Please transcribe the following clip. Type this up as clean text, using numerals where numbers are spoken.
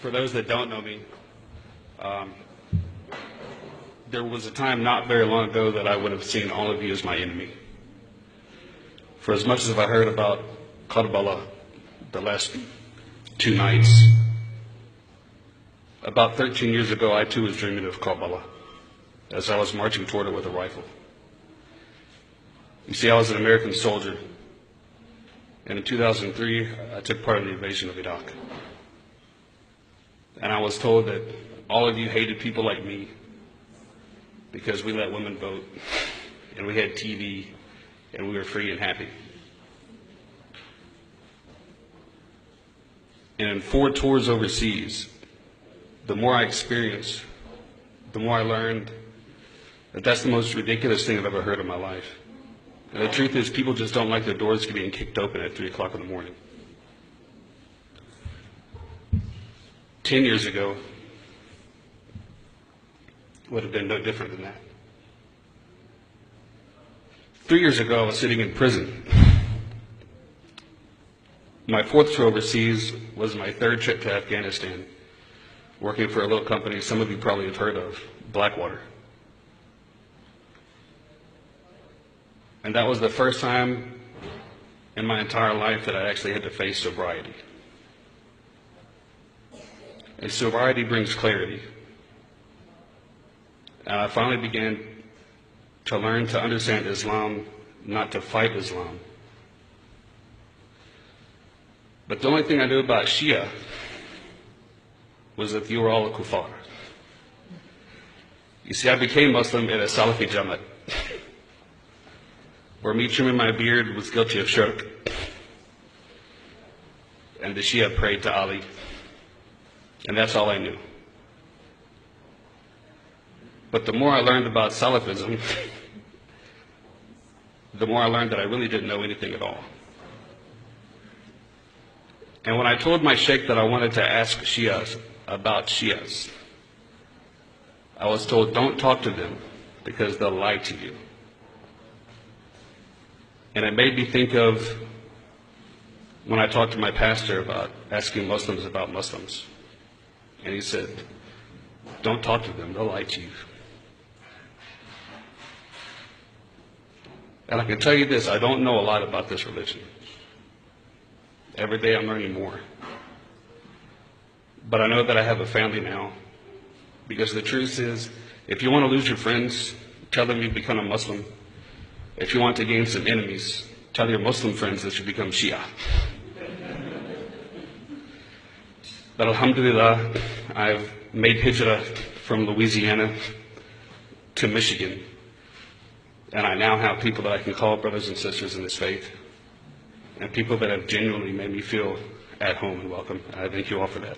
For those that don't know me, there was a time not very long ago that I would have seen all of you as my enemy. For as much as I heard about Karbala the last 2 nights, about 13 years ago, I too was dreaming of Karbala as I was marching toward it with a rifle. You see, I was an American soldier, and in 2003, I took part in the invasion of Iraq. And I was told that all of you hated people like me because we let women vote, and we had TV, and we were free and happy. And in 4 tours overseas, the more I experienced, the more I learned that that's the most ridiculous thing I've ever heard in my life. And the truth is, people just don't like their doors being kicked open at 3 o'clock in the morning. 10 years ago would have been no different than that. 3 years ago, I was sitting in prison. My 4th tour overseas was my 3rd trip to Afghanistan, working for a little company some of you probably have heard of, Blackwater. And that was the first time in my entire life that I actually had to face sobriety. And sobriety brings clarity. And I finally began to learn to understand Islam, not to fight Islam. But the only thing I knew about Shia was that you were all a kuffar. You see, I became Muslim in a Salafi Jamaat, where me trimming my beard was guilty of shirk, and the Shia prayed to Ali, and that's all I knew. But the more I learned about Salafism, the more I learned that I really didn't know anything at all. And when I told my sheikh that I wanted to ask Shias about Shias, I was told, don't talk to them because they'll lie to you. And it made me think of when I talked to my pastor about asking Muslims about Muslims. And he said, don't talk to them, they'll lie to you. And I can tell you this, I don't know a lot about this religion. Every day I'm learning more. But I know that I have a family now, because the truth is, if you want to lose your friends, tell them you've become a Muslim. If you want to gain some enemies, tell your Muslim friends that you become Shia. But alhamdulillah, I've made hijrah from Louisiana to Michigan, and I now have people that I can call brothers and sisters in this faith, and people that have genuinely made me feel at home and welcome. I thank you all for that.